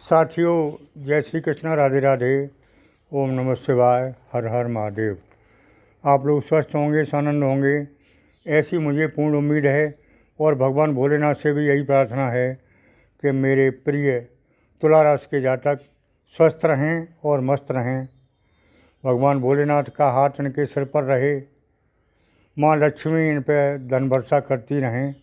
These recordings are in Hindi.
साथियों, जय श्री कृष्णा, राधे राधे, ओम नमः शिवाय, हर हर महादेव। आप लोग स्वस्थ होंगे, आनंद होंगे, ऐसी मुझे पूर्ण उम्मीद है। और भगवान भोलेनाथ से भी यही प्रार्थना है कि मेरे प्रिय तुला राशि के जातक स्वस्थ रहें और मस्त रहें। भगवान भोलेनाथ का हाथ इनके सिर पर रहे, माँ लक्ष्मी इन पर धन वर्षा करती रहें,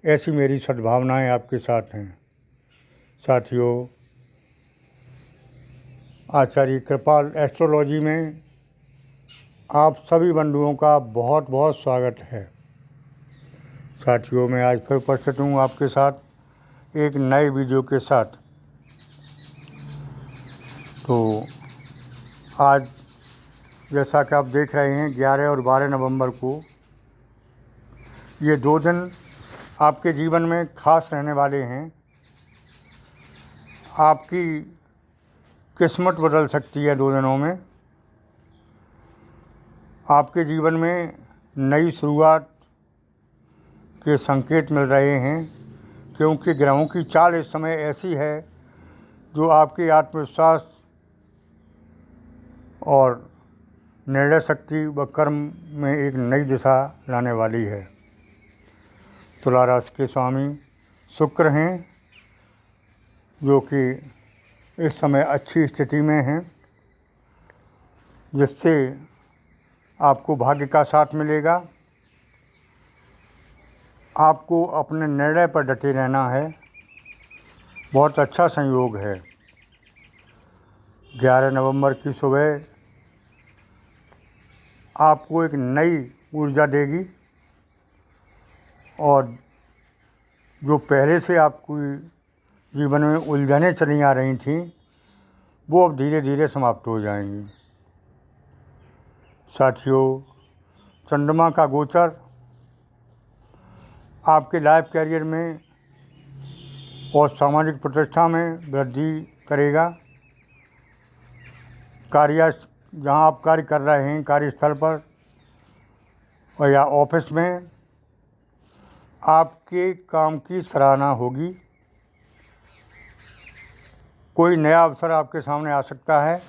ऐसी मेरी सद्भावनाएं आपके साथ हैं। साथियों, आचार्य कृपाल एस्ट्रोलॉजी में आप सभी बंधुओं का बहुत बहुत स्वागत है। साथियों, मैं आज फिर उपस्थित हूँ आपके साथ एक नए वीडियो के साथ। तो आज जैसा कि आप देख रहे हैं 11 और 12 नवंबर को ये 2 दिन आपके जीवन में खास रहने वाले हैं। आपकी किस्मत बदल सकती है 2 दिनों में। आपके जीवन में नई शुरुआत के संकेत मिल रहे हैं, क्योंकि ग्रहों की चाल इस समय ऐसी है जो आपके आत्मविश्वास और निर्णय शक्ति व कर्म में एक नई दिशा लाने वाली है। तुला राशि के स्वामी शुक्र हैं, जो कि इस समय अच्छी स्थिति में हैं, जिससे आपको भाग्य का साथ मिलेगा। आपको अपने निर्णय पर डटे रहना है। बहुत अच्छा संयोग है। 11 नवंबर की सुबह आपको एक नई ऊर्जा देगी, और जो पहले से आपको जीवन में उलझनें चली आ रही थीं, वो अब धीरे धीरे समाप्त हो जाएंगी। साथियों, चंद्रमा का गोचर आपके लाइफ कैरियर में और सामाजिक प्रतिष्ठा में वृद्धि करेगा। जहाँ आप कार्य कर रहे हैं, कार्यस्थल पर और या ऑफिस में, आपके काम की सराहना होगी। कोई नया अवसर आपके सामने आ सकता है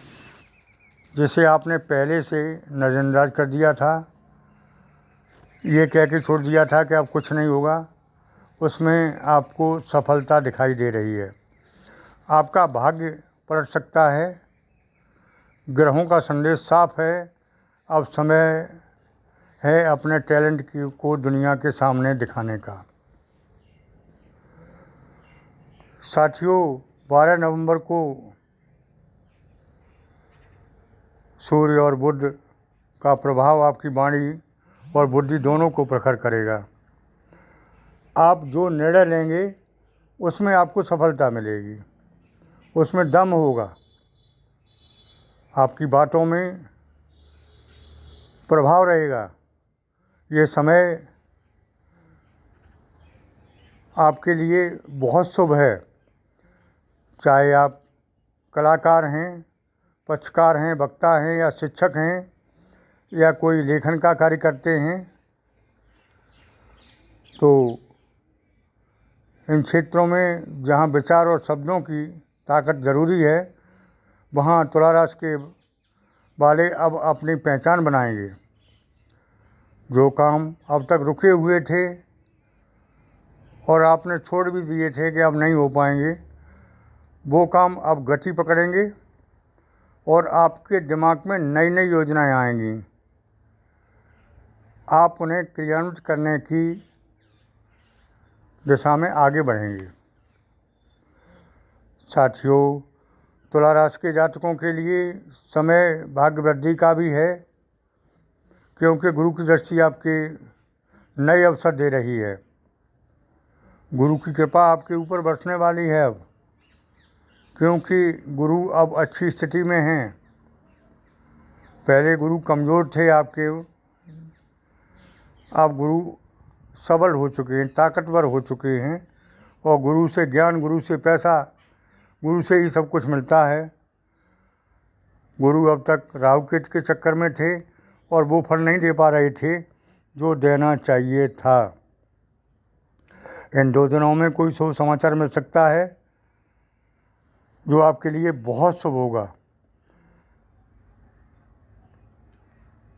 जिसे आपने पहले से नज़रअंदाज कर दिया था, ये कह के छोड़ दिया था कि अब कुछ नहीं होगा। उसमें आपको सफलता दिखाई दे रही है। आपका भाग्य पलट सकता है। ग्रहों का संदेश साफ है। अब समय है अपने टैलेंट को दुनिया के सामने दिखाने का। साथियों, 12 नवंबर को सूर्य और बुध का प्रभाव आपकी वाणी और बुद्धि दोनों को प्रखर करेगा। आप जो निर्णय लेंगे उसमें आपको सफलता मिलेगी, उसमें दम होगा, आपकी बातों में प्रभाव रहेगा। ये समय आपके लिए बहुत शुभ है। चाहे आप कलाकार हैं, पक्षकार हैं, वक्ता हैं, या शिक्षक हैं, या कोई लेखन का कार्य करते हैं, तो इन क्षेत्रों में जहाँ विचार और शब्दों की ताकत ज़रूरी है, वहाँ तुला राशि के वाले अब अपनी पहचान बनाएंगे। जो काम अब तक रुके हुए थे और आपने छोड़ भी दिए थे कि अब नहीं हो पाएंगे, वो काम अब गति पकड़ेंगे और आपके दिमाग में नई नई योजनाएं आएंगी। आप उन्हें क्रियान्वित करने की दिशा में आगे बढ़ेंगे। साथियों, तुला राशि के जातकों के लिए समय भाग्य वृद्धि का भी है, क्योंकि गुरु की दृष्टि आपके नए अवसर दे रही है। गुरु की कृपा आपके ऊपर बरसने वाली है अब, क्योंकि गुरु अब अच्छी स्थिति में हैं। पहले गुरु कमज़ोर थे आपके, अब गुरु सबल हो चुके हैं, ताकतवर हो चुके हैं, और गुरु से ज्ञान, गुरु से पैसा, गुरु से ही सब कुछ मिलता है। गुरु अब तक राहु केतु के चक्कर में थे और वो फल नहीं दे पा रहे थे जो देना चाहिए था। इन 2 दिनों में कोई शुभ समाचार मिल सकता है। जो आपके लिए बहुत शुभ होगा।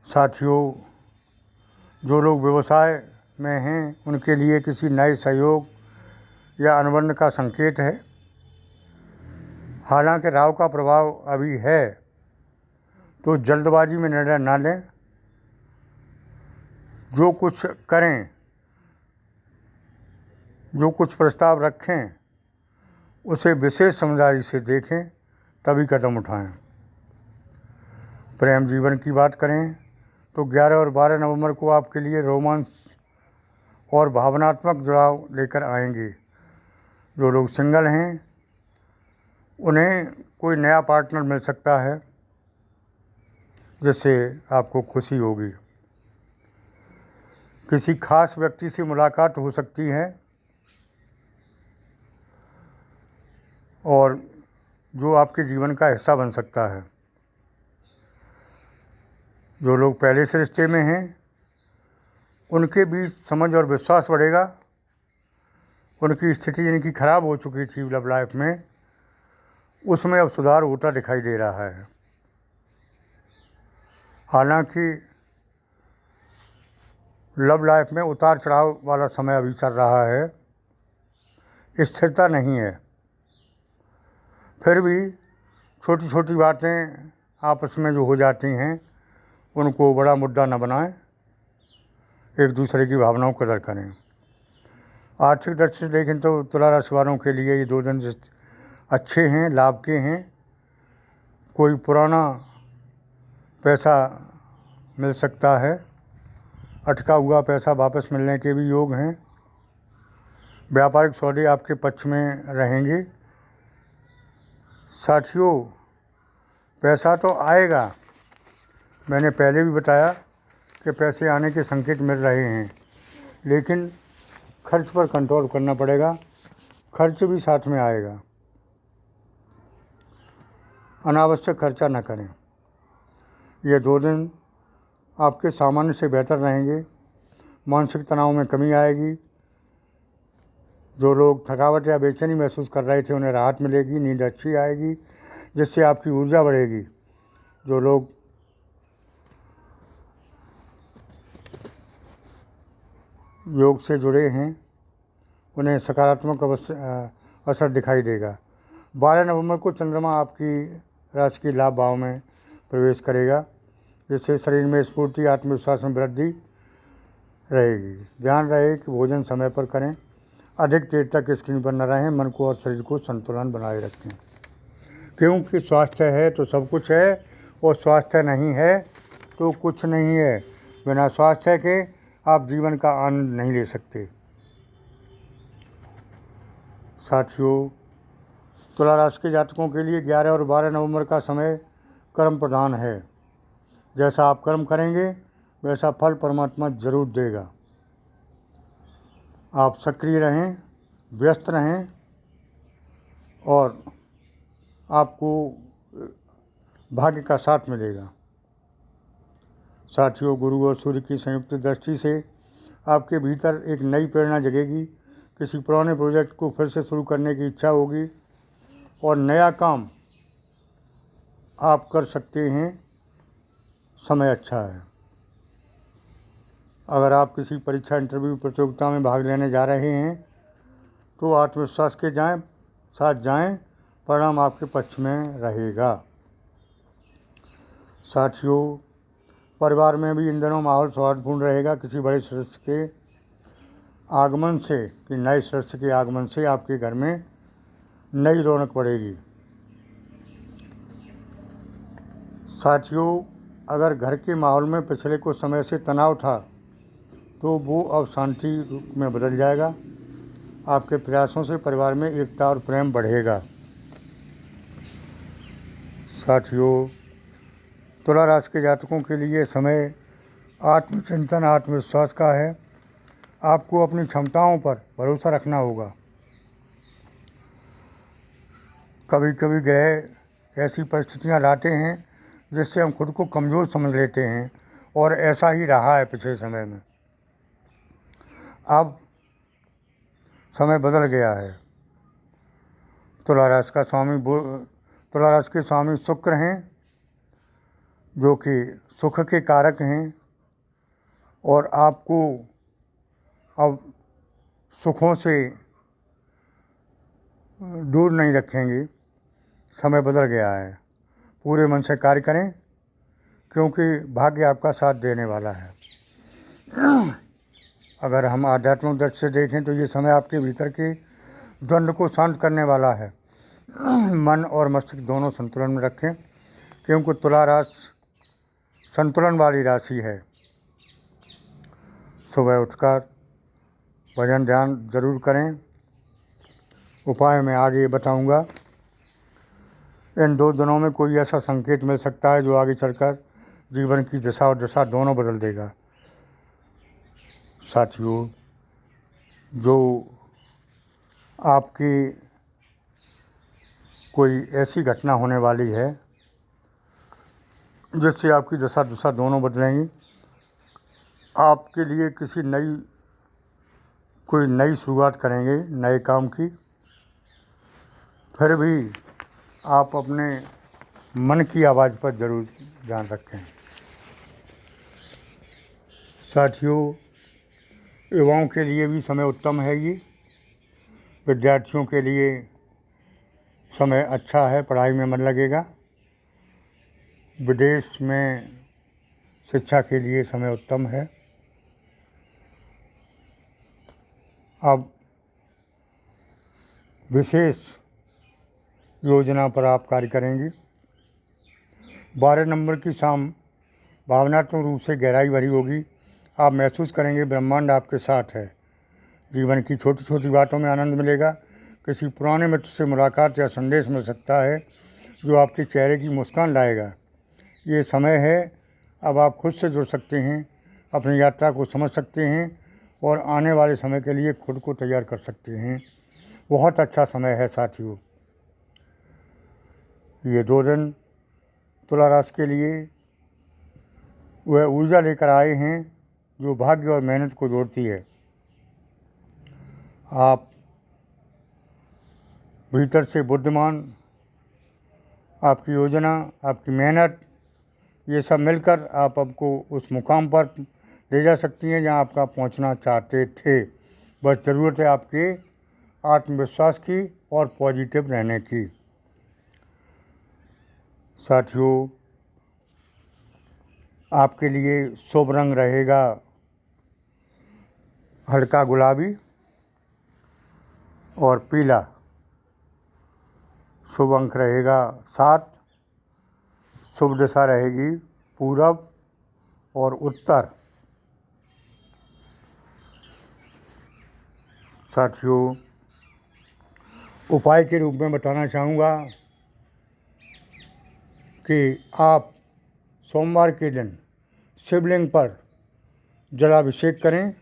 साथियों, जो लोग व्यवसाय में हैं उनके लिए किसी नए सहयोग या अनुबंध का संकेत है। हालांकि राहु का प्रभाव अभी है, तो जल्दबाजी में निर्णय ना लें। जो कुछ करें, जो कुछ प्रस्ताव रखें, उसे विशेष समझदारी से देखें, तभी कदम उठाएं। प्रेम जीवन की बात करें तो 11 और 12 नवंबर को आपके लिए रोमांस और भावनात्मक जुड़ाव लेकर आएंगे। जो लोग सिंगल हैं उन्हें कोई नया पार्टनर मिल सकता है, जिससे आपको खुशी होगी। किसी खास व्यक्ति से मुलाकात हो सकती है और जो आपके जीवन का हिस्सा बन सकता है। जो लोग पहले से रिश्ते में हैं उनके बीच समझ और विश्वास बढ़ेगा। उनकी स्थिति जिनकी खराब हो चुकी थी लव लाइफ में, उसमें अब सुधार होता दिखाई दे रहा है। हालांकि लव लाइफ में उतार चढ़ाव वाला समय अभी चल रहा है, स्थिरता नहीं है। फिर भी छोटी छोटी बातें आपस में जो हो जाती हैं उनको बड़ा मुद्दा न बनाएं, एक दूसरे की भावनाओं की कदर करें। आर्थिक दृष्टि से देखें तो तुला राशि वालों के लिए ये 2 दिन अच्छे हैं, लाभ के हैं। कोई पुराना पैसा मिल सकता है, अटका हुआ पैसा वापस मिलने के भी योग हैं। व्यापारिक सौदे आपके पक्ष में रहेंगे। साथियों, पैसा तो आएगा, मैंने पहले भी बताया कि पैसे आने के संकेत मिल रहे हैं, लेकिन खर्च पर कंट्रोल करना पड़ेगा। खर्च भी साथ में आएगा, अनावश्यक खर्चा न करें। ये 2 दिन आपके सामान्य से बेहतर रहेंगे। मानसिक तनाव में कमी आएगी। जो लोग थकावट या बेचैनी महसूस कर रहे थे उन्हें राहत मिलेगी, नींद अच्छी आएगी, जिससे आपकी ऊर्जा बढ़ेगी। जो लोग योग से जुड़े हैं उन्हें सकारात्मक असर दिखाई देगा। 12 नवंबर को चंद्रमा आपकी राशि के लाभ भाव में प्रवेश करेगा, जिससे शरीर में स्फूर्ति, आत्मविश्वास में वृद्धि रहेगी। ध्यान रहे कि भोजन समय पर करें, अधिक देर तक स्क्रीन पर न रहें, मन को और शरीर को संतुलन बनाए रखें। क्योंकि स्वास्थ्य है तो सब कुछ है, और स्वास्थ्य नहीं है तो कुछ नहीं है। बिना स्वास्थ्य के आप जीवन का आनंद नहीं ले सकते। साथियों, तुला राशि के जातकों के लिए 11 और 12 नवंबर का समय कर्म प्रधान है। जैसा आप कर्म करेंगे वैसा फल परमात्मा जरूर देगा। आप सक्रिय रहें, व्यस्त रहें, और आपको भाग्य का साथ मिलेगा। साथियों, गुरु और सूर्य की संयुक्त दृष्टि से आपके भीतर एक नई प्रेरणा जगेगी। किसी पुराने प्रोजेक्ट को फिर से शुरू करने की इच्छा होगी और नया काम आप कर सकते हैं। समय अच्छा है। अगर आप किसी परीक्षा, इंटरव्यू, प्रतियोगिता में भाग लेने जा रहे हैं तो आत्मविश्वास के साथ जाएं, परिणाम आपके पक्ष में रहेगा। साथियों, परिवार में भी इन दिनों माहौल सौहार्दपूर्ण रहेगा। किसी बड़े सदस्य के आगमन से, नए सदस्य के आगमन से आपके घर में नई रौनक बढ़ेगी। साथियों, अगर घर के माहौल में पिछले कुछ समय से तनाव था तो वो अब शांति में बदल जाएगा। आपके प्रयासों से परिवार में एकता और प्रेम बढ़ेगा। साथियों, तुला राशि के जातकों के लिए समय आत्मचिंतन, आत्मविश्वास का है। आपको अपनी क्षमताओं पर भरोसा रखना होगा। कभी कभी ग्रह ऐसी परिस्थितियां लाते हैं जिससे हम खुद को कमज़ोर समझ लेते हैं, और ऐसा ही रहा है पिछले समय में। अब समय बदल गया है। तुला राशि के स्वामी शुक्र हैं, जो कि सुख के कारक हैं और आपको अब सुखों से दूर नहीं रखेंगे। समय बदल गया है, पूरे मन से कार्य करें क्योंकि भाग्य आपका साथ देने वाला है। अगर हम आध्यात्मिक दृष्टि से देखें तो ये समय आपके भीतर के द्वंद्व को शांत करने वाला है। मन और मस्तिष्क दोनों संतुलन में रखें क्योंकि तुला राशि संतुलन वाली राशि है। सुबह उठकर भजन ध्यान जरूर करें। उपाय मैं आगे बताऊंगा। इन 2 दिनों में कोई ऐसा संकेत मिल सकता है जो आगे चलकर जीवन की दिशा और दशा दोनों बदल देगा। साथियों, जो आपकी कोई ऐसी घटना होने वाली है जिससे आपकी दशा दिशा दोनों बदलेंगी, आपके लिए कोई नई शुरुआत करेंगे नए काम की, फिर भी आप अपने मन की आवाज़ पर ज़रूर ध्यान रखें। साथियों, युवाओं के लिए भी समय उत्तम है। ये विद्यार्थियों के लिए समय अच्छा है, पढ़ाई में मन लगेगा। विदेश में शिक्षा के लिए समय उत्तम है। अब विशेष योजना पर आप कार्य करेंगे। 12 नंबर की शाम भावनात्मक रूप से गहराई भरी होगी। आप महसूस करेंगे ब्रह्मांड आपके साथ है। जीवन की छोटी छोटी बातों में आनंद मिलेगा। किसी पुराने मित्र से मुलाकात या संदेश मिल सकता है जो आपके चेहरे की मुस्कान लाएगा। ये समय है, अब आप खुद से जुड़ सकते हैं, अपनी यात्रा को समझ सकते हैं और आने वाले समय के लिए खुद को तैयार कर सकते हैं। बहुत अच्छा समय है साथियों। ये 2 दिन तुला राशि के लिए वह ऊर्जा लेकर आए हैं जो भाग्य और मेहनत को जोड़ती है। आप भीतर से बुद्धिमान, आपकी योजना, आपकी मेहनत, ये सब मिलकर आप आपको उस मुकाम पर ले जा सकती हैं जहां आपका पहुंचना चाहते थे। बस ज़रूरत है आपके आत्मविश्वास की और पॉजिटिव रहने की। साथियों, आपके लिए शुभ रंग रहेगा हल्का गुलाबी और पीला। शुभ अंक रहेगा 7। शुभ दिशा रहेगी पूरब और उत्तर। साथियों, उपाय के रूप में बताना चाहूँगा कि आप सोमवार के दिन शिवलिंग पर जलाभिषेक करें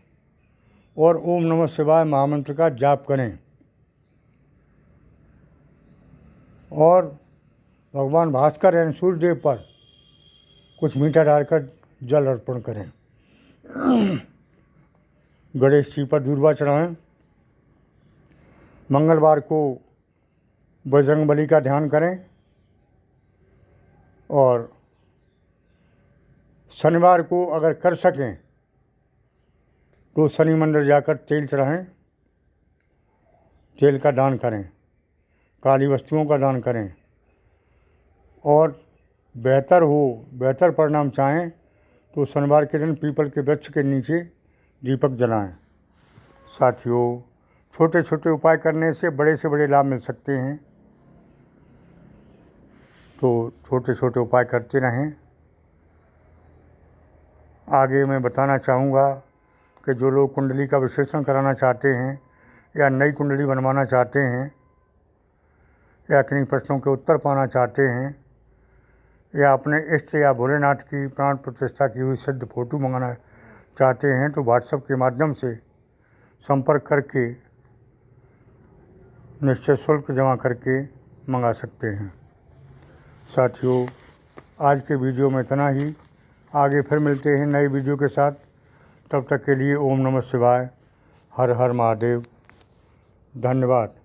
और ओम नमः शिवाय महामंत्र का जाप करें और भगवान भास्कर एवं सूर्यदेव पर कुछ मीठा डालकर जल अर्पण करें। गणेश जी पर दूर्वा चढ़ाएं। मंगलवार को बजरंगबली का ध्यान करें और शनिवार को अगर कर सकें तो शनि मंदिर जाकर तेल चढ़ाएं, तेल का दान करें, काली वस्तुओं का दान करें और बेहतर परिणाम चाहें तो शनिवार के दिन पीपल के वृक्ष के नीचे दीपक जलाएं। साथियों, छोटे छोटे उपाय करने से बड़े लाभ मिल सकते हैं, तो छोटे छोटे उपाय करते रहें। आगे मैं बताना चाहूँगा कि जो लोग कुंडली का विश्लेषण कराना चाहते हैं या नई कुंडली बनवाना चाहते हैं या किन्हीं प्रश्नों के उत्तर पाना चाहते हैं या अपने इष्ट या भोलेनाथ की प्राण प्रतिष्ठा की हुई सिद्ध फोटो मंगाना चाहते हैं तो व्हाट्सएप के माध्यम से संपर्क करके निश्चित शुल्क जमा करके मंगा सकते हैं। साथियों, आज के वीडियो में इतना ही। आगे फिर मिलते हैं नए वीडियो के साथ। तब तक के लिए ओम नमः शिवाय, हर हर महादेव। धन्यवाद।